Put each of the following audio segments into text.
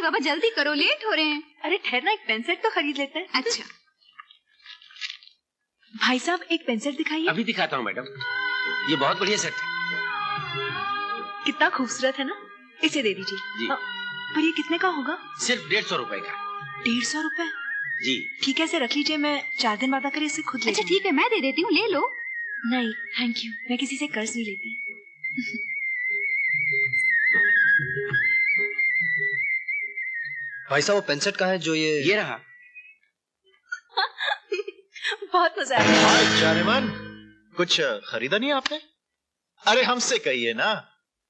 बाबा जल्दी करो, लेट हो रहे हैं। अरे ठहरना, एक पेन सेट तो खरीद लेते हैं। अच्छा भाई साहब, एक पेन सेट दिखाइए। अभी दिखाता हूँ मैडम, ये बहुत बढ़िया सेट है। कितना खूबसूरत है ना, इसे दे दीजिए जी। पर ये कितने का होगा? सिर्फ 150 रुपए का। 150 रुपए? जी ठीक है, इसे रख लीजिए, मैं 4 दिन बाद आकर इसे खुद ले अच्छा ठीक है, मैं दे देती हूँ, ले लो। नहीं थैंक यू, मैं किसी से कर्ज नहीं लेती। भाई साहब, वो पेन सेट कहाँ है जो ये रहा। बहुत मजा आया। हाय जानेमान, कुछ खरीदा नहीं आपने? अरे हमसे कहिए ना,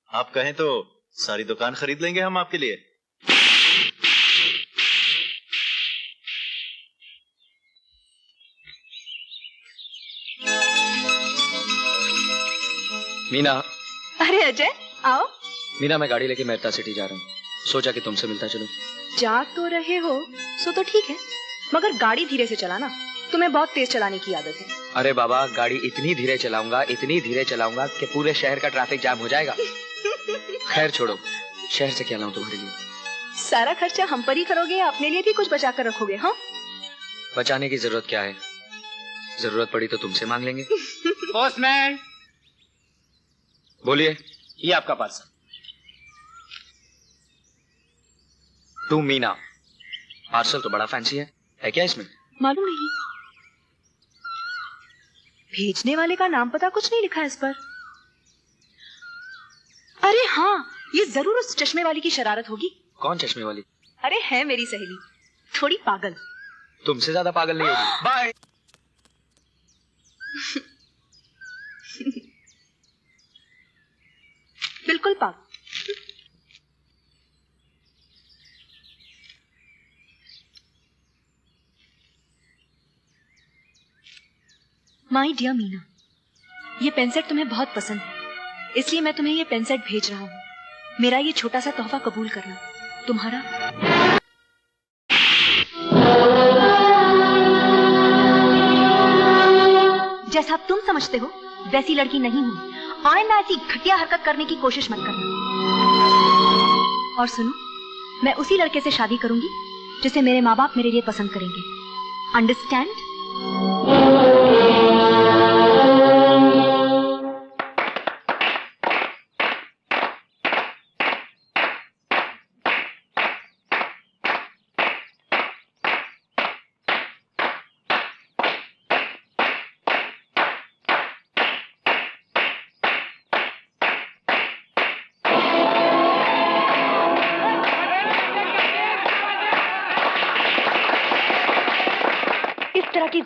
आप कहें तो सारी दुकान खरीद लेंगे हम आपके लिए। मीना। अरे अजय आओ। मीना, मैं गाड़ी लेके मेहता सिटी जा रहा हूँ, सोचा कि तुमसे मिलता चलूं। जा तो रहे हो सो तो ठीक है, मगर गाड़ी धीरे से चलाना, तुम्हें बहुत तेज चलाने की आदत है। अरे बाबा, गाड़ी इतनी धीरे चलाऊंगा कि पूरे शहर का ट्रैफिक जाम हो जाएगा। खैर छोड़ो, शहर से क्या लाऊं तुम्हारे लिए? सारा खर्चा हम पर ही करोगे या अपने लिए भी कुछ बचा कर रखोगे? हाँ, बचाने की जरूरत क्या है, जरूरत पड़ी तो तुमसे मांग लेंगे। पोस्टमैन, बोलिए। ये आपका पार्सल। तू मीना, पार्सल तो बड़ा फैंसी है क्या इसमें? मालूम नहीं, भेजने वाले का नाम पता कुछ नहीं लिखा है इस पर। अरे हाँ, ये जरूर उस चश्मे वाली की शरारत होगी। कौन चश्मे वाली? अरे है मेरी सहेली, थोड़ी पागल। तुमसे ज्यादा पागल नहीं होगी। बाय। बिल्कुल पागल। माय डियर मीना, ये पेन सेट तुम्हें बहुत पसंद है, इसलिए मैं तुम्हें ये पेन सेट भेज रहा हूँ। मेरा ये छोटा सा तोहफा कबूल करना। तुम्हारा जैसा तुम समझते हो वैसी लड़की नहीं हूँ। आइंदा ऐसी घटिया हरकत करने की कोशिश मत करना। और सुनो, मैं उसी लड़के से शादी करूंगी जिसे मेरे माँ बाप मेरे लिए पसंद करेंगे। अंडरस्टैंड?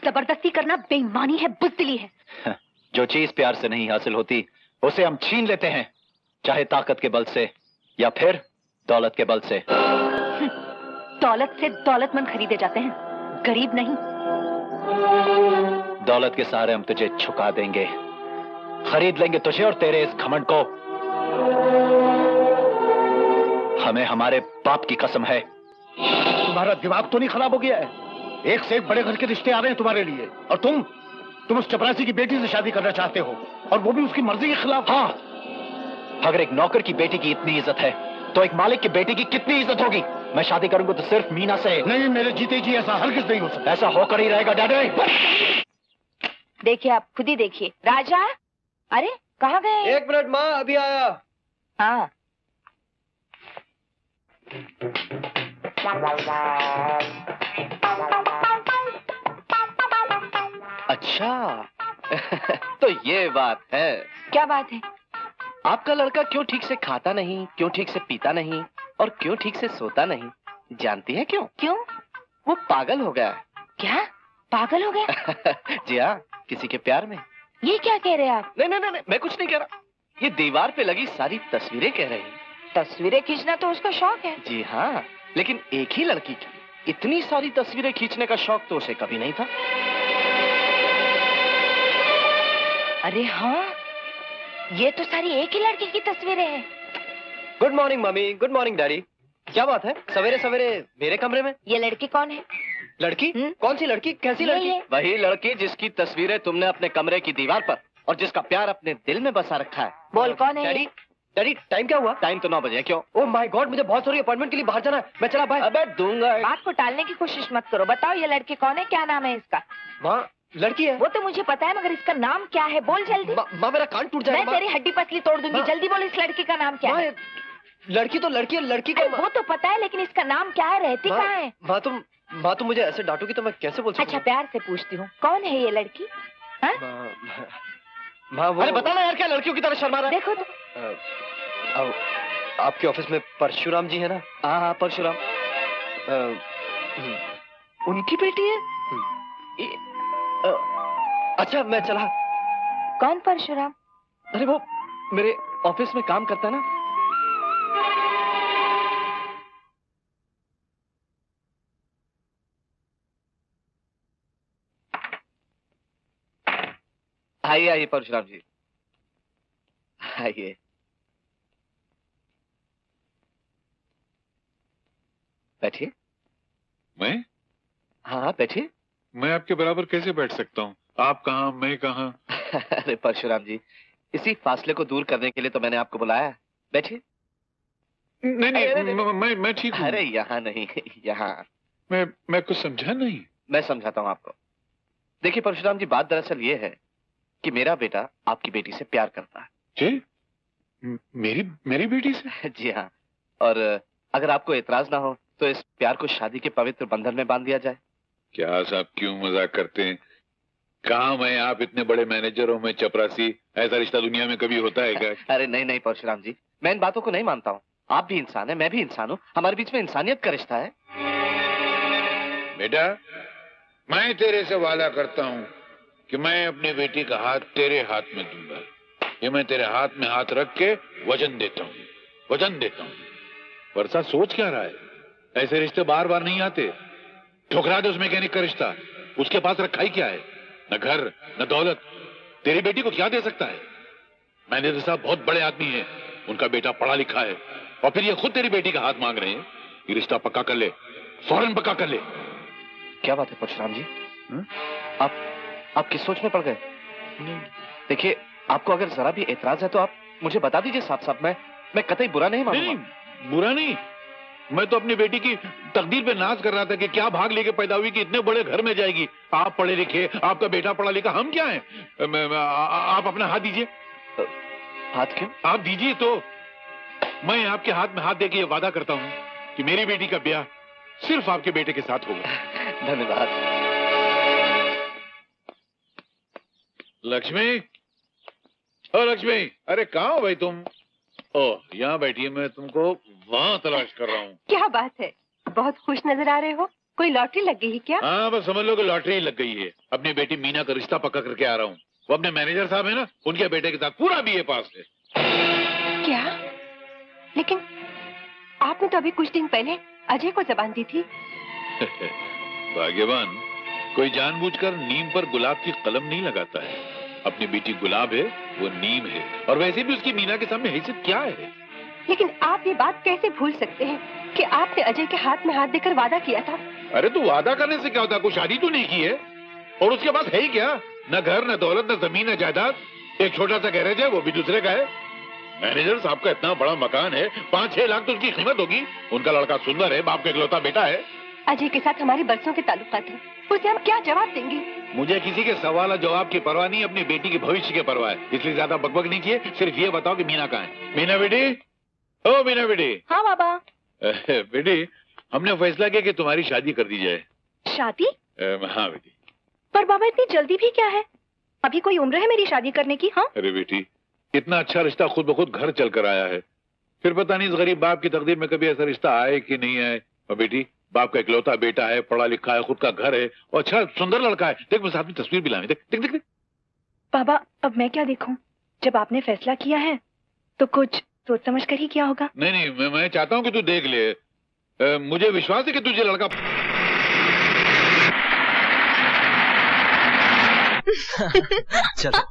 जबरदस्ती करना बेईमानी है, बुज़दिली है। जो चीज प्यार से नहीं हासिल होती उसे हम छीन लेते हैं, चाहे ताकत के बल से या फिर दौलत के बल से। दौलत से दौलतमंद खरीदे जाते हैं, गरीब नहीं। दौलत के सहारे हम तुझे झुका देंगे, खरीद लेंगे तुझे और तेरे इस घमंड को। हमें हमारे बाप की कसम है। तुम्हारा दिमाग तो नहीं खराब हो गया है? एक से एक बड़े घर के रिश्ते आ रहे हैं तुम्हारे लिए, और तुम उस चपरासी की बेटी से शादी करना चाहते हो, और वो भी उसकी मर्जी के खिलाफ। हाँ, अगर एक नौकर की बेटी की इतनी इज्जत है तो एक मालिक की बेटी की कितनी इज्जत होगी। मैं शादी करूंगा तो सिर्फ मीना से। नहीं, मेरे जीते जी ऐसा हरगिज़ नहीं हो सकता। ऐसा होकर ही रहेगा डैडी। देखिए, आप खुद ही देखिए। राजा, अरे कहाँ गए? 1 मिनट माँ, अभी आया। हाँ। अच्छा तो ये बात है। क्या बात है? आपका लड़का क्यों ठीक से खाता नहीं, क्यों ठीक से पीता नहीं और क्यों ठीक से सोता नहीं, जानती है क्यों? क्यों? वो पागल हो गया है। क्या? पागल हो गया? जी हाँ, किसी के प्यार में। ये क्या कह रहे हैं आप? नहीं नहीं नहीं, मैं कुछ नहीं कह रहा, ये दीवार पे लगी सारी तस्वीरें कह रही हैं। तस्वीरें खींचना तो उसका शौक है। जी हाँ, लेकिन एक ही लड़की की इतनी सारी तस्वीरें खींचने का शौक तो उसे कभी नहीं था। अरे हाँ, ये तो सारी एक ही लड़की की तस्वीरें हैं। Good morning mummy, good morning daddy. क्या बात है सवेरे सवेरे मेरे कमरे में? ये लड़की कौन है? लड़की? कौन सी लड़की? कैसी लड़की? वही लड़की जिसकी तस्वीरें तुमने अपने कमरे की दीवार पर और जिसका प्यार अपने दिल में बसा रखा है। बोल कौन है? डैडी, डैडी टाइम क्या हुआ? टाइम तो 9 बजे है, क्यों? ओह माय गॉड, मुझे बहुत सारी अपॉइंटमेंट के लिए बाहर जाना है। मैं चला बाय। अबे दूंगा। बात को टालने की कोशिश मत करो। बताओ ये लड़की कौन है, क्या नाम है इसका? माँ लड़की है। वो तो मुझे पता है, मगर इसका नाम क्या है? बोल जल्दी। माँ मेरा कान टूट जाएगा। मैं तेरी हड्डी पसली तोड़ दूंगी। माँ। जल्दी बोल, इस लड़की का नाम क्या है? लड़की तो लड़की है, लड़की अरे का वो तो पता है, लेकिन इसका नाम क्या है? रहती कहाँ है? माँ तुम मुझे ऐसे डांटोगी तो मैं कैसे बोल सकता अच्छा प्यार से पूछती हूँ, कौन है ये लड़की? हाँ? माँ वो। अरे बता ना यार, क्या लड़कियों की तरह शर्मा रहा है? देखो तो। आपके ऑफिस में परशुराम जी है ना? हाँ परशुराम। उनकी बेटी है? अच्छा मैं चला। कौन परशुराम? अरे वो मेरे ऑफिस में काम करता है ना। आइए आइए परशुराम जी, आइए बैठिए। मैं? हाँ बैठिए। मैं आपके बराबर कैसे बैठ सकता हूँ? आप कहाँ, मैं कहाँ? अरे परशुराम जी, इसी फासले को दूर करने के लिए तो मैंने आपको बुलाया है। बैठिए। नहीं नहीं, मैं ठीक हूँ। अरे यहाँ नहीं, यहाँ। मैं कुछ समझा नहीं। मैं समझाता हूँ आपको। देखिए परशुराम जी, बात दरअसल ये है कि मेरा बेटा आपकी बेटी से प्यार करता है। जी? मेरी बेटी से? जी हाँ, और अगर आपको एतराज ना हो तो इस प्यार को शादी के पवित्र बंधन में बांध दिया जाए। क्या साहब क्यों मजाक करते हैं? कहाँ मैं, आप इतने बड़े मैनेजर हो, मैं चपरासी। ऐसा रिश्ता दुनिया में कभी होता है क्या? अरे नहीं नहीं परशुराम जी, मैं इन बातों को नहीं मानता हूँ। आप भी इंसान है, मैं भी इंसान हूँ, हमारे बीच में इंसानियत का रिश्ता है। बेटा, मैं तेरे से वादा करता हूँ कि मैं अपनी बेटी का हाथ तेरे हाथ में दूंगा। ये मैं तेरे हाथ में हाथ रख के वचन देता हूँ, वचन देता हूँ। वर्षा सोच क्या रहा है? ऐसे रिश्ते बार बार नहीं आते। ठुकरा दे उस मैकेनिक का रिश्ता। उसके पास रखा ही क्या है? न घर न दौलत। तेरी बेटी को क्या दे सकता है? मैनेजर साहब बहुत बड़े आदमी हैं, उनका बेटा पढ़ा लिखा है, और फिर ये खुद तेरी बेटी का हाथ मांग रहे हैं। ये रिश्ता पक्का कर ले, फौरन पक्का कर ले। क्या बात है परशुराम जी? आप किस सोच में पड़ गए? देखिए, आपको अगर जरा भी एतराज है तो आप मुझे बता दीजिए साफ साफ। मैं कतई बुरा नहीं मानूंगा। नहीं, बुरा नहीं। मैं तो अपनी बेटी की तकदीर पे नाज कर रहा था कि क्या भाग लेके पैदा हुई कि इतने बड़े घर में जाएगी। आप पढ़े लिखे, आपका बेटा पढ़ा लिखा, हम क्या हैं? आप अपना हाथ दीजिए। हाथ क्यों? आप दीजिए तो मैं आपके हाथ में हाथ देके ये वादा करता हूँ कि मेरी बेटी का ब्याह सिर्फ आपके बेटे के साथ होगा। धन्यवाद। लक्ष्मी, ओ लक्ष्मी, अरे कहाँ हो भाई तुम? ओह, यहाँ बैठी है, मैं तुमको वहाँ तलाश कर रहा हूँ। क्या बात है, बहुत खुश नजर आ रहे हो। कोई लॉटरी लग गई है क्या? हाँ, बस समझ लो कि लॉटरी लग गई है। अपनी बेटी मीना का रिश्ता पक्का करके आ रहा हूँ। वो अपने मैनेजर साहब है ना, उनके बेटे के साथ पूरा बीए पास है। क्या? लेकिन आपने तो अभी कुछ दिन पहले अजय को जबान दी थी। भाग्यवान कोई जानबूझकर नीम पर गुलाब की कलम नहीं लगाता है। अपनी बेटी गुलाब है, वो नीम है, और वैसे भी उसकी मीना के सामने हैसियत क्या है? लेकिन आप ये बात कैसे भूल सकते हैं कि आपने अजय के हाथ में हाथ देकर वादा किया था? अरे तो वादा करने से क्या होता है? कोई शादी तो नहीं की है, और उसके पास है ही क्या? न घर, न दौलत, न जमीन, न जायदाद। एक छोटा सा गैरेज है, वो भी दूसरे का है। मैनेजर साहब का इतना बड़ा मकान है, 5-6 लाख तो उसकी कीमत होगी। उनका लड़का सुंदर है, बाप का इकलौता बेटा है। अजय के साथ हमारे बरसों के ताल्लुकात हैं, उसे हम क्या जवाब देंगे? मुझे किसी के सवाल और जवाब की परवाह नहीं, अपनी बेटी के भविष्य की परवाह है। इसलिए ज्यादा बकबक नहीं किए, सिर्फ ये बताओ कि मीना कहाँ है? मीना बेटी, ओ मीना बेटी। हाँ बाबा। बेटी, हमने फैसला किया कि तुम्हारी शादी कर दी जाए। शादी? हाँ बेटी। पर बाबा इतनी जल्दी भी क्या है? अभी कोई उम्र है मेरी शादी करने की? हाँ। अरे बेटी, इतना अच्छा रिश्ता खुद ब खुद घर चल कर आया है, फिर पता नहीं इस गरीब बाप की तकदीर में कभी ऐसा रिश्ता आए कि नहीं आए। और बेटी, बाप का इकलौता बेटा है, पढ़ा लिखा है, खुद का घर है, और अच्छा सुंदर लड़का है। देख, मैं साथ में तस्वीर भी लाऊं। देख देख देख। बाबा, अब मैं क्या देखूं? जब आपने फैसला किया है तो कुछ सोच समझ कर ही किया होगा। नहीं नहीं, मैं चाहता हूं कि तू देख ले। मुझे विश्वास है कि तुझे लड़का चलो।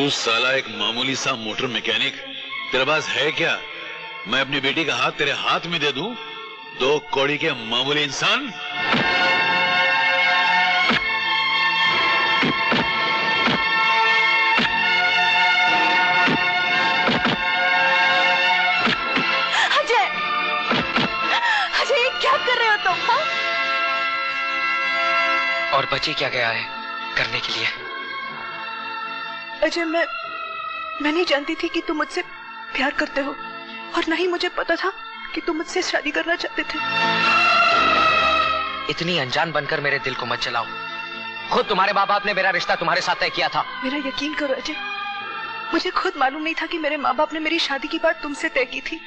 तू साला एक मामूली सा मोटर मैकेनिक, तेरे पास है क्या? मैं अपनी बेटी का हाथ तेरे हाथ में दे दूं? 2 कौड़ी के मामूली इंसान। अजय, अजय ये क्या कर रहे हो तुम? हाँ? और बची क्या गया है करने के लिए? अजय, मैं नहीं जानती थी कि तुम मुझसे प्यार करते हो, और नहीं मुझे पता था कि तुम मुझसे शादी करना चाहते थे। इतनी अनजान बनकर मेरे दिल को मत जलाओ। खुद तुम्हारे माँ बाप ने मेरा रिश्ता तुम्हारे साथ तय किया था। मेरा यकीन करो अजय, मुझे खुद मालूम नहीं था कि मेरे माँ बाप ने मेरी शादी की बात तुमसे तय की थी,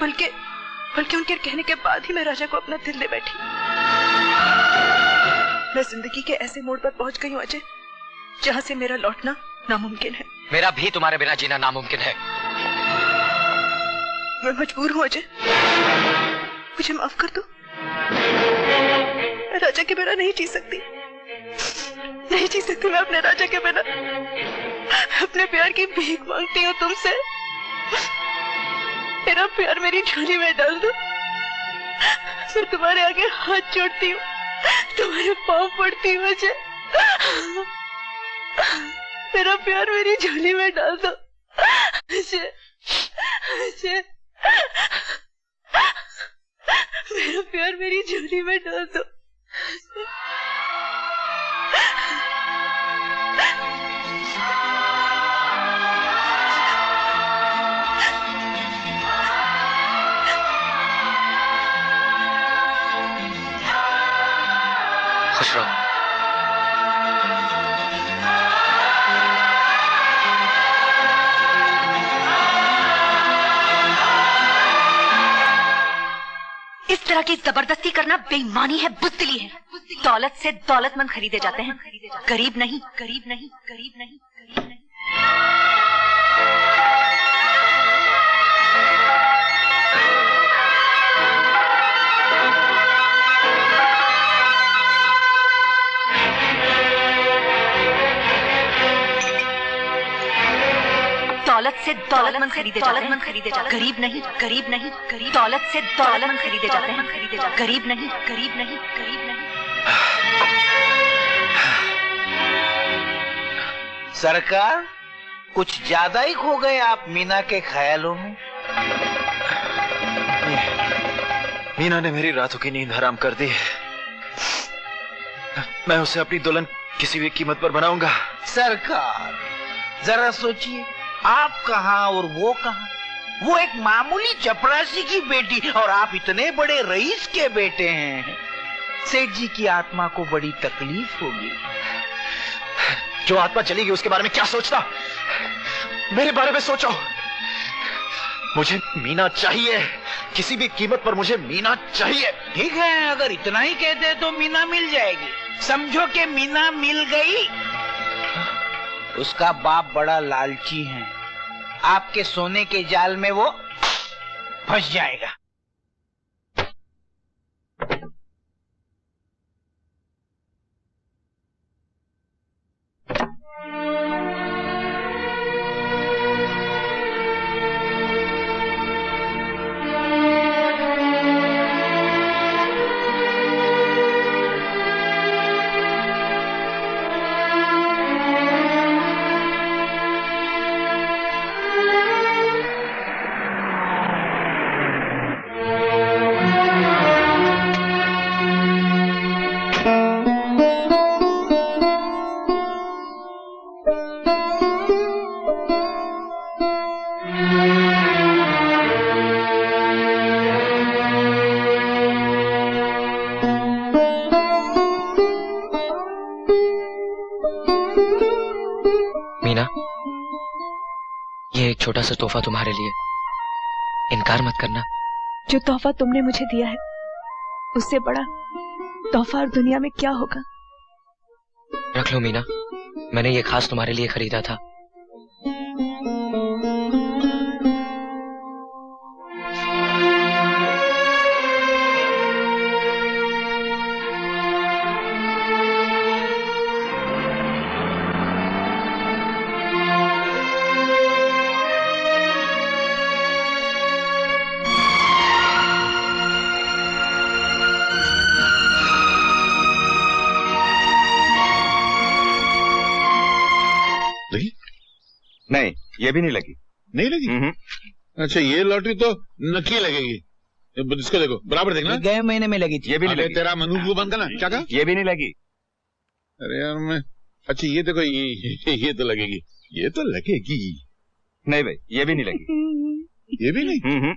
बल्कि उनके कहने के बाद ही मैं राजा को अपना दिल दे बैठी। मैं जिंदगी के ऐसे मोड़ पर पहुंच गई हूँ अजय, जहाँ से मेरा लौटना नामुमकिन है। मेरा भी तुम्हारे बिना जीना नामुमकिन है। मैं मजबूर हूँ अजय, मुझे माफ कर दो। मैं राजा के बिना नहीं जी सकती, नहीं जी सकती मैं अपने राजा के बिना। अपने प्यार की भीख मांगती हूँ तुमसे, मेरा प्यार मेरी झोली में डाल दो। मैं तुम्हारे आगे हाथ जोड़ती हूँ, तुम्हारे पाँव पड़ती हूँ अजय। मेरा प्यार मेरी झोली में डाल दो अजय, अजय। मेरा प्यार मेरी झोली में डाल दो। खुश रहो। इस तरह की जबरदस्ती करना बेईमानी है, बुज़दिली है। दौलत से दौलतमंद खरीदे जाते हैं, गरीब नहीं, गरीब नहीं, गरीब नहीं, गरीब नहीं। दौलत से दौलतमंद खरीदे जाते हैं, गरीब नहीं, गरीब नहीं, गरीब। दौलत से दौलतमंद खरीदे जाते हैं, गरीब नहीं, गरीब नहीं, गरीब नहीं। सरकार, कुछ ज्यादा ही खो गए आप मीना के ख्यालों में। मीना ने मेरी रातों की नींद हराम कर दी। मैं उसे अपनी दुल्हन किसी भी कीमत पर बनाऊंगा। सरकार, जरा सोचिए, आप कहाँ और वो कहाँ? वो एक मामूली चपरासी की बेटी और आप इतने बड़े रईस के बेटे हैं। सेठ जी की आत्मा को बड़ी तकलीफ होगी। जो आत्मा चली गई उसके बारे में क्या सोचना, मेरे बारे में सोचो। मुझे मीना चाहिए, किसी भी कीमत पर मुझे मीना चाहिए। ठीक है, अगर इतना ही कहते तो मीना मिल जाएगी। समझो कि मीना मिल गई। उसका बाप बड़ा लालची है, आपके सोने के जाल में वो फंस जाएगा। मीना, ये एक छोटा सा तोहफा तुम्हारे लिए, इनकार मत करना। जो तोहफा तुमने मुझे दिया है, उससे बड़ा तोहफा और दुनिया में क्या होगा। रख लो मीना, मैंने ये खास तुम्हारे लिए खरीदा था। ये भी नहीं लगी। नहीं लगी? अच्छा, ये लॉटरी तो नकली लगेगी। इसको देखो, बराबर देखना। गए महीने में लगी थी। ये भी नहीं लगी। तेरा मनु को बंद करना। क्या कहा? ये भी नहीं लगी। अरे यार मैं, अच्छा ये देखो, ये तो लगेगी, ये तो लगेगी। नहीं भाई, ये भी नहीं लगी। ये भी नहीं?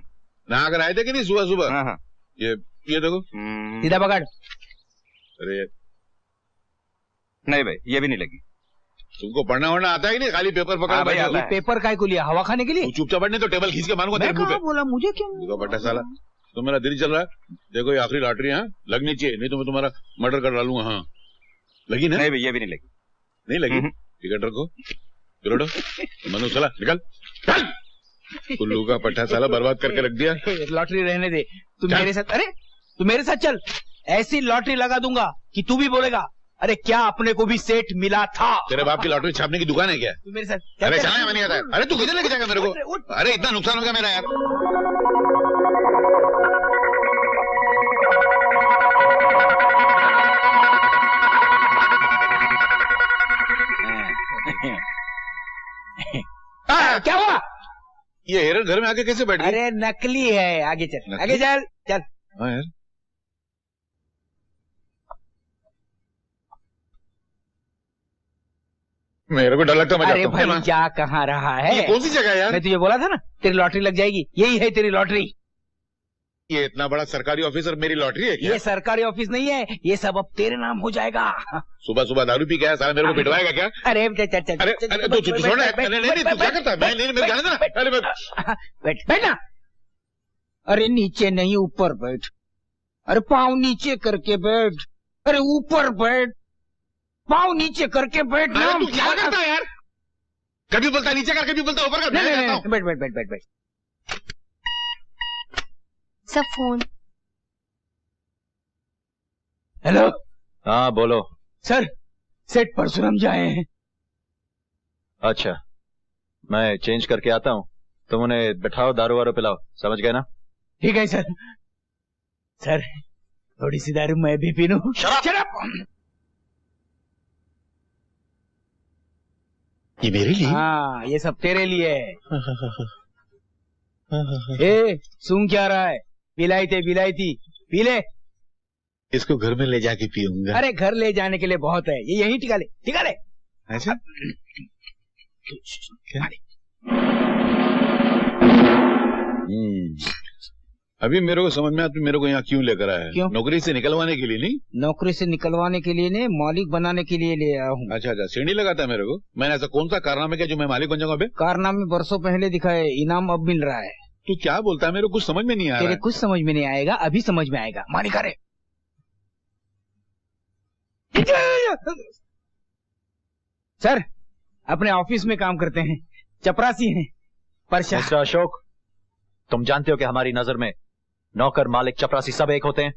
ना अगर आए थे कि नहीं सुबह सुबह? हाँ। ये देखो, सीधा पकड़। अरे नहीं भाई, ये भी नहीं लगी। तुमको पढ़ना वढ़ना आता है कि नहीं? खाली पेपर पकड़ भाई, आता है। पेपर काय को लिया, हवा खाने के लिए? चुपचाप बैठने तो टेबल खींच के मारूंगा तेरे मुंह पे। बोला मुझे क्यों? देखो बट्टा साला, तो मेरा दिल चल रहा है। देखो ये आखिरी लॉटरी है, लगनी चाहिए, नहीं तो मैं तुम्हारा मर्डर कर डालूंगा। हाँ लगी ना? नहीं भाई, ये भी नहीं लगी। नहीं लगी? टिकट रखो, चलो मनु चला निकल। कुल्लू का पट्टा साला बर्बाद करके रख दिया। लॉटरी रहने दे, तू मेरे साथ, अरे तू मेरे साथ चल, ऐसी लॉटरी लगा दूंगा कि तू भी बोलेगा अरे क्या अपने को भी सेट मिला था। तेरे बाप की लॉटरी छापने की दुकान है क्या? तू मेरे साथ अरे चला, मैं नहीं आता है। अरे तू किधर लेके जाएगा मेरे को? अरे इतना नुकसान हो गया मेरा यार। क्या हुआ? ये हिरन घर में आके कैसे बैठ गई? अरे नकली है, आगे चल, आगे चल चल। हाँ यार, मेरे को डर लगता है। अरे भाई क्या कहाँ रहा है? ये कौन सी जगह है यार? मैं तुझे बोला था ना तेरी लॉटरी लग जाएगी, यही है तेरी लॉटरी। ये इतना बड़ा सरकारी ऑफिस और मेरी लॉटरी है क्या? ये सरकारी ऑफिस नहीं है, ये सब अब तेरे नाम हो जाएगा। सुबह सुबह दारू पी गया साला, मेरे को पिटवाएगा क्या? अरे चल चल, अरे तू छोड़, नहीं तू क्या करता है? मैं नहीं, मेरे जाने देना। अरे बैठ बैठना। अरे नीचे नहीं ऊपर बैठ, अरे पाँव नीचे करके बैठ, अरे ऊपर बैठ, पाँव नीचे करके बैठ। तू क्या करता है यार? कभी बोलता नीचे कर, कभी बोलता ऊपर कर। बैठ बैठ बैठ बैठ बैठ। सब फोन। हेलो। हाँ बोलो। सर सेठ परशुराम जी आए हैं। अच्छा, मैं चेंज करके आता हूँ, तुम उन्हें बैठाओ, दारू वारू पिलाओ, समझ गए ना? ठीक है सर। सर थोड़ी सी दारू मैं भी पी लूं? शराब। ये मेरे लिए? हाँ ये सब तेरे लिए है। ए सूंघ क्या रहा है? बिलायती पी ले। इसको घर में ले जाके पीऊंगा। अरे घर ले जाने के लिए बहुत है, ये यहीं टिका ले। अच्छा क्या? अभी मेरे को समझ में आता, मेरे को यहाँ क्यों लेकर आया है? क्यों? नौकरी से निकलवाने के लिए नहीं? नौकरी से निकलवाने के लिए नहीं, मालिक बनाने के लिए ले आया हूँ। अच्छा, सीढ़ी लगाता है मेरे को। मैंने ऐसा कौन सा कारनामा किया जो मैं मालिक बन जाऊंगा? बे कारनामे बरसों पहले दिखाए, इनाम अब मिल रहा है। तू क्या बोलता है? मेरे को कुछ समझ में नहीं आ रहा है। तेरे कुछ समझ में नहीं आएगा, अभी समझ में आएगा। मालिक अरे सर अपने ऑफिस में काम करते हैं, चपरासी हैं। मिस्टर अशोक, तुम जानते हो कि हमारी नजर में नौकर, मालिक, चपरासी सब एक होते हैं।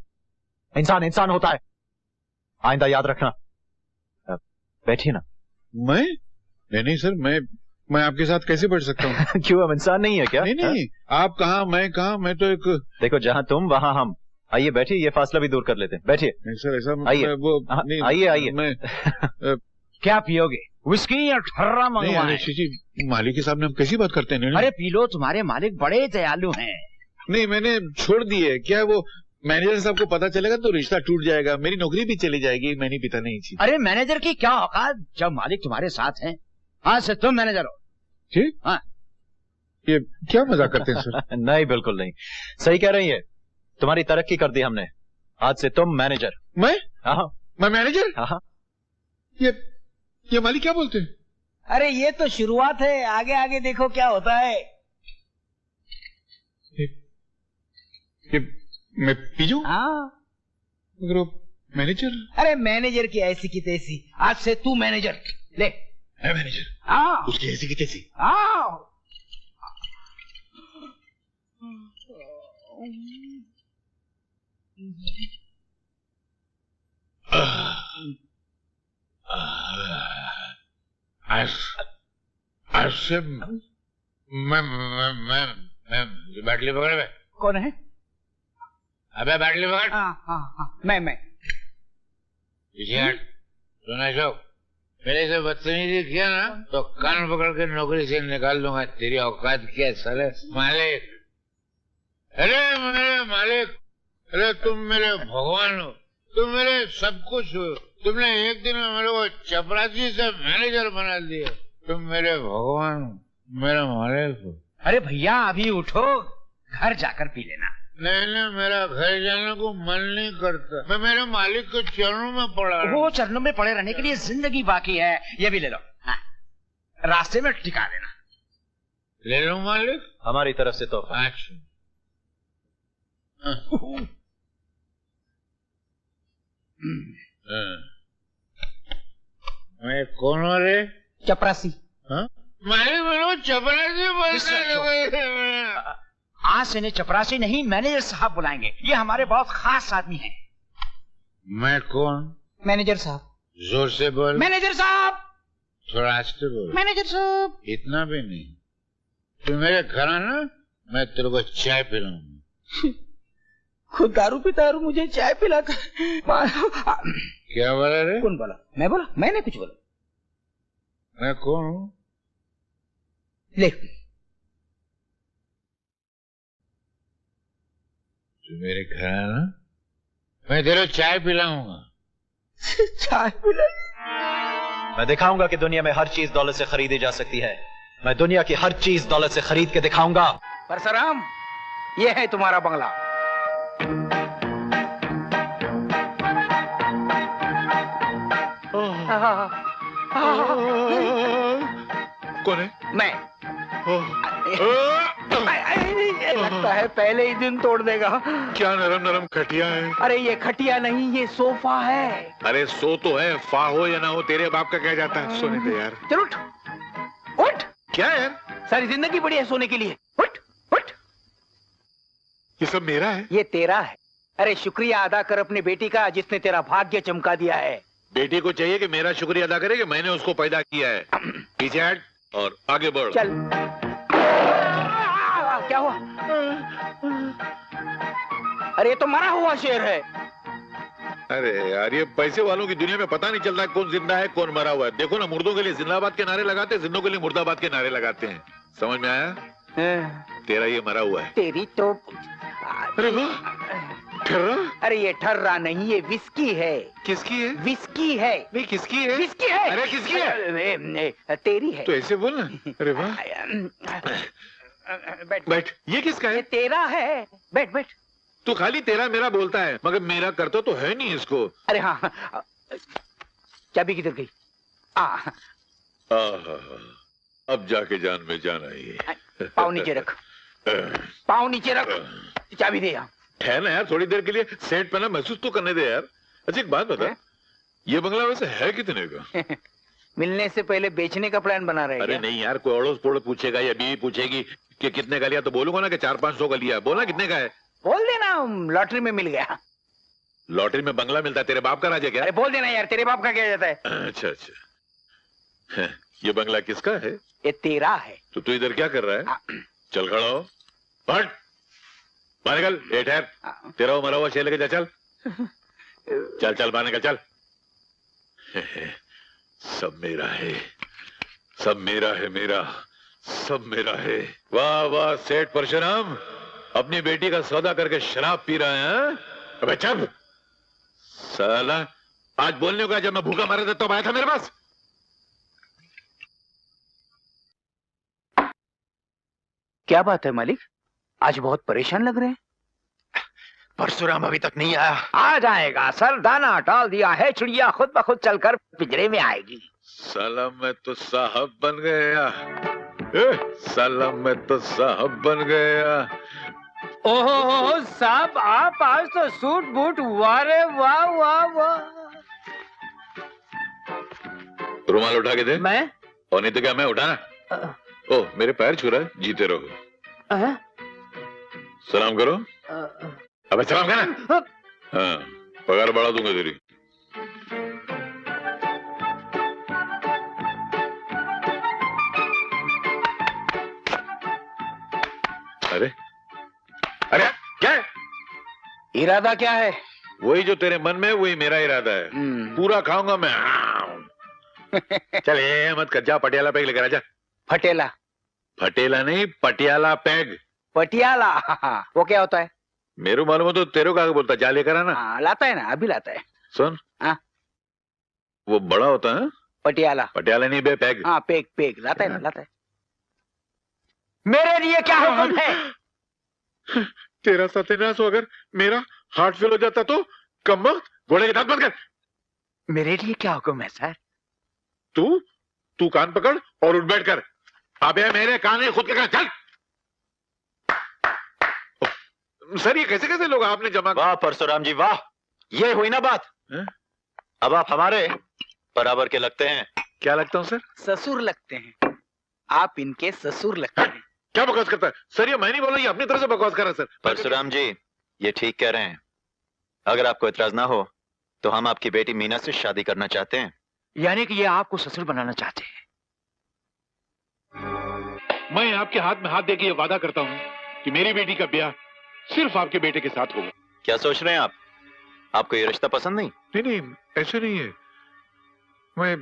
इंसान होता है, आइंदा याद रखना। बैठिए ना। मैं नहीं सर, मैं आपके साथ कैसे बैठ सकता हूँ? क्यों, हम इंसान नहीं है क्या? नहीं, आप कहाँ, मैं कहाँ, मैं तो एक। देखो, जहाँ तुम वहाँ हम। आइए बैठिए, ये फासला भी दूर कर लेते हैं। बैठिए। नहीं सर, ऐसा आइए। वो आइए। मैं क्या पियोगे, विस्की या ठर्रा मंगवाएं? मालिक के सामने हम कैसी बात करते हैं? अरे पी लो, तुम्हारे मालिक बड़े दयालु हैं। नहीं, मैंने छोड़ दी है। क्या वो मैनेजर साहब को पता चलेगा तो रिश्ता टूट जाएगा, मेरी नौकरी भी चली जाएगी। मैं नहीं पीता नहीं। अरे मैनेजर की क्या औकात जब मालिक तुम्हारे साथ हैं। हाँ सर, तुम मैनेजर हो। ठीक। हाँ, ये क्या मजाक करते हैं सर? नहीं, बिल्कुल नहीं, सही कह रही है। तुम्हारी तरक्की कर दी हमने, आज से तुम मैनेजर। मैं? हाँ, मैं मैनेजर? हाँ। ये मालिक क्या बोलते हैं? अरे ये तो शुरुआत है, आगे आगे देखो क्या होता है। ये मैं पी जाऊं? हाँ। मगर वो मैनेजर? अरे मैनेजर की ऐसी की तैसी, आज से तू मैनेजर। ले। है मैनेजर? हाँ। उसकी ऐसी की तैसी? हाँ। आज से मैं बैटली पकड़ में। कौन है? अबे बैटली पकड़। हाँ, मैं सुना मेरे से बदतमीजी किया ना तो कान पकड़ के नौकरी से निकाल दूंगा। तेरी औकात क्या है साले मालिक? अरे मेरे मालिक, अरे तुम मेरे भगवान हो, तुम मेरे सब कुछ हो। तुमने एक दिन में मेरे को चपरासी से मैनेजर बना दिया। तुम मेरे भगवान हो, मेरा मालिक हो। अरे भैया अभी उठो, घर जाकर पी लेना। नहीं, मेरा घर जाने को मन नहीं करता। मैं मेरे मालिक के चरणों में पड़ा हूं। वो चरणों में पड़े रहने के लिए जिंदगी बाकी है। ये भी ले लो। हाँ। रास्ते में टिका देना। ले लो मालिक। हमारी तरफ से तोहफा। अच्छा। मैं कौन हो रे? चपरासी। हाँ? मालिक मेरे चपरासी आज से इन्हें चपरासी नहीं मैनेजर साहब बुलाएंगे। ये हमारे बहुत खास आदमी हैं। मैं कौन? मैनेजर साहब। जोर से बोल। मैनेजर साहब। थोड़ा आस्ते बोल। मैनेजर साहब। इतना भी नहीं। तू मेरे घर आना, मैं तेरे को चाय पिलाऊंगा। खुद दारू पीता है और मुझे चाय पिलाता। क्या बोला रे? कौन बोला? मैं बोला? मैंने कुछ बोला? मैं कौन हूँ? ले। तू मेरे घर आना, मैं तेरे को चाय पिलाऊंगा। चाय पिला? मैं दिखाऊंगा कि दुनिया में हर चीज दौलत से खरीदी जा सकती है। मैं दुनिया की हर चीज दौलत से खरीद के दिखाऊंगा। परशुराम, ये है तुम्हारा बंगला। कौन है? मैं। लगता है पहले ही दिन तोड़ देगा। क्या नरम नरम खटिया है? अरे ये खटिया नहीं, ये सोफा है। अरे सो तो है, फा हो या ना हो, तेरे बाप का क्या जाता है? सोने दे यार। चल उठ, उठ। क्या यार? सारी जिंदगी पड़ी है सोने के लिए। उठ, उठ। ये सब मेरा है? ये तेरा है। अरे शुक्रिया अदा कर अपनी बेटी का, जिसने तेरा भाग्य चमका दिया है। बेटी को चाहिए कि मेरा शुक्रिया अदा करे कि मैंने उसको पैदा किया है। पीछे हट और आगे बढ़। चल। क्या हुआ? अरे ये तो मरा हुआ शेर है। अरे यार, ये पैसे वालों की दुनिया में पता नहीं चलता है कौन जिंदा है कौन मरा हुआ है। देखो ना, मुर्दों के लिए जिंदाबाद के नारे लगाते हैं, जिंदों के लिए मुर्दाबाद के नारे लगाते हैं। समझ में आया? तेरा ये मरा हुआ है। तेरी तो। अरे वाह, ठर्रा? अरे ये ठर्रा नहीं, ये विस्की है। किसकी है? विस्की है। नहीं, किसकी है? विस्की है। अरे किसकी है? तेरी है। तो ऐसे बोल ना। अरे वाह। बैठ बैठ। ये किसका है? ये तेरा है। बैठ बैठ। तू खाली तेरा मेरा बोलता है, मगर मेरा करता तो है नहीं इसको। अरे हाँ, चाबी किधर गई? अब जाके जान में जान आई। पाँव नीचे रख। पाँव नीचे रख। चाबी दे यहाँ। ठहर ना यार, थोड़ी देर के लिए सेट पे ना महसूस तो करने दे यार। अच्छा एक बात बता, ये बंगला वैसे है कितने का? मिलने से पहले बेचने का प्लान बना रहे? अरे नहीं यार, कोई अड़ोस पड़ोस पूछेगा या बीवी पूछेगी कि कितने का लिया, तो बोलूंगा ना कि 400-500 का लिया। बोलना कितने का है? बोल देना लॉटरी में मिल गया। लॉटरी में बंगला मिलता है? तेरे बाप का राज है क्या? अरे बोल देना यार, तेरे बाप का क्या जाता है? अच्छा अच्छा। ये बंगला किसका है? ये तेरा है। तो तू इधर क्या कर रहा है? चल खड़ा हो, हट, बाहर निकल। ए ठहर, तेरा वो मरा हुआ शेर लेके जा। चल चल चल, बाहर निकल, चल। सब मेरा है, सब मेरा है, मेरा सब मेरा है। वाह वाह सेठ परशुराम, अपनी बेटी का सौदा करके शराब पी रहा है। अबे चल साला, आज बोलने को जब मैं भूखा मारा था तब आया था मेरे पास। क्या बात है मालिक, आज बहुत परेशान लग रहे हैं। परशुराम अभी तक नहीं आया। आ जाएगा सर, दाना डाल दिया है, चिड़िया खुद ब खुद चलकर पिंजरे में आएगी। साला मैं तो साहब बन गया। साला मैं तो साहब बन गया। ओहो साहब, आप आज तो सूट बूट, वारे वाह वाह वाह। रुमाल उठा के दे। मैं? और नहीं तो क्या मैं उठाना? ओ मेरे पैर छू रहा है, जीते रहो। सलाम करो। अबे सलाम करना। हाँ, पगार बढ़ा दूंगा तेरी। अरे अरे क्या है? इरादा क्या है? वही जो तेरे मन में, वही मेरा इरादा है। पूरा खाऊंगा मैं। चल ये मत कर, जा पटियाला पैग लेकर आजा। फटेला। फटेला नहीं, पटियाला पैग। पटियाला वो क्या होता है? मेरे मालूम हो तो तेरे को आगे बोलता, जा लेकर आना। लाता है ना, अभी लाता है। सुन, हाँ वो बड़ा होता है पटियाला। पटियाला नहीं बे, पैग। हाँ पैग पैग लाता है ना, लाता है। मेरे लिए क्या हुक्म है? तेरा सत्यानाश हो, अगर मेरा हार्ट फेल हो जाता तो कम वक्त घोड़े के दांत बंद कर। मेरे लिए क्या हुक्म है सर? तू कान पकड़ और उठ बैठ कर। अबे मेरे कान है, खुद के कान। चल सर, ये कैसे कैसे लोग आपने जमा। वाह परशुराम जी वाह, ये हुई ना बात। अब आप हमारे बराबर के लगते हैं। क्या लगता हूँ सर? ससुर लगते हैं। आप इनके ससुर लगते हैं। क्या बकवास करता है सर? ये मैं नहीं बोला, ये अपनी तरफ से बकवास कर रहा है सर। परशुराम जी ये ठीक कह रहे हैं। अगर आपको इतराज ना हो तो हम आपकी बेटी मीना से शादी करना चाहते हैं। यानी कि ये आपको ससुर बनाना चाहते हैं? मैं आपके हाथ में हाथ देके ये वादा करता हूँ कि मेरी बेटी का ब्याह सिर्फ आपके बेटे के साथ होगा। क्या सोच रहे हैं आप? आपको ये रिश्ता पसंद नहीं? नहीं, ऐसे नहीं है। मैं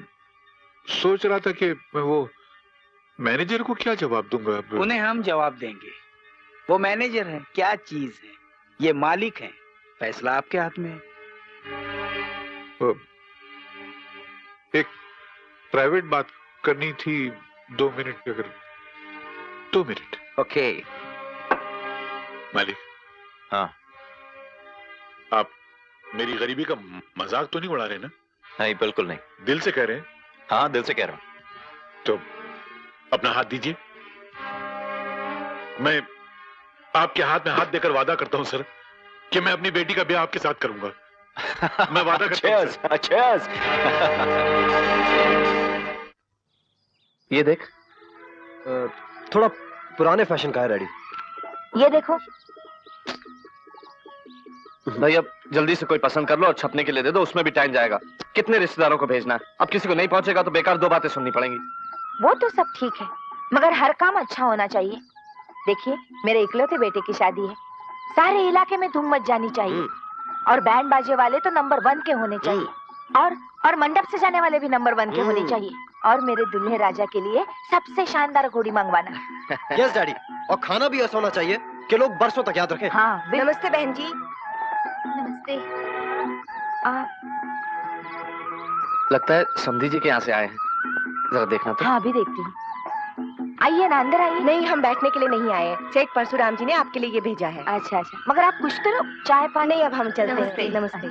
सोच रहा था कि मैं वो मैनेजर को क्या जवाब दूंगा। उन्हें हम जवाब देंगे। वो मैनेजर है, क्या चीज है? ये मालिक है, फैसला आपके हाथ में है। एक प्राइवेट बात करनी थी, 2 मिनट। अगर 2 मिनट। ओके। मालिक। हाँ। आप मेरी गरीबी का मजाक तो नहीं उड़ा रहे ना? नहीं बिल्कुल नहीं, दिल से कह रहे हैं? हाँ दिल से कह रहा हूं। तो अपना हाथ दीजिए। मैं आपके हाथ में हाथ देकर वादा करता हूं सर कि मैं अपनी बेटी का ब्याह आपके साथ करूंगा। मैं वादा करता हूं। cheers। ये देख, थोड़ा पुराने फैशन का है रेडी। ये देखो भाई, अब जल्दी से कोई पसंद कर लो और छपने के लिए दे दो, उसमें भी टाइम जाएगा। कितने रिश्तेदारों को भेजना है? अब किसी को नहीं पहुंचेगा तो बेकार 2 बातें सुननी पड़ेंगी। वो तो सब ठीक है, मगर हर काम अच्छा होना चाहिए। देखिए मेरे इकलौते बेटे की शादी है, सारे इलाके में धूम मच जानी चाहिए। और बैंड बाजे वाले तो नंबर 1 के होने चाहिए। और मंडप से जाने वाले भी नंबर 1 के होने चाहिए। और मेरे दुल्हे राजा के लिए सबसे शानदार घोड़ी मंगवाना। Yes daddy. और खाना भी ऐसा होना चाहिए कि लोग बरसों तक याद रखें। हाँ। नमस्ते बहन जी। नमस्ते। लगता है समधी जी के यहाँ से आए हैं, जरा देखना तो। हाँ अभी देखती हूँ। आइए ना, अंदर आइए। नहीं, हम बैठने के लिए नहीं आए। सेठ परशुराम जी ने आपके लिए ये भेजा है। अच्छा, मगर आप कुछ तो लो, चाय पानी। नहीं, अब हम चलते हैं। नमस्ते।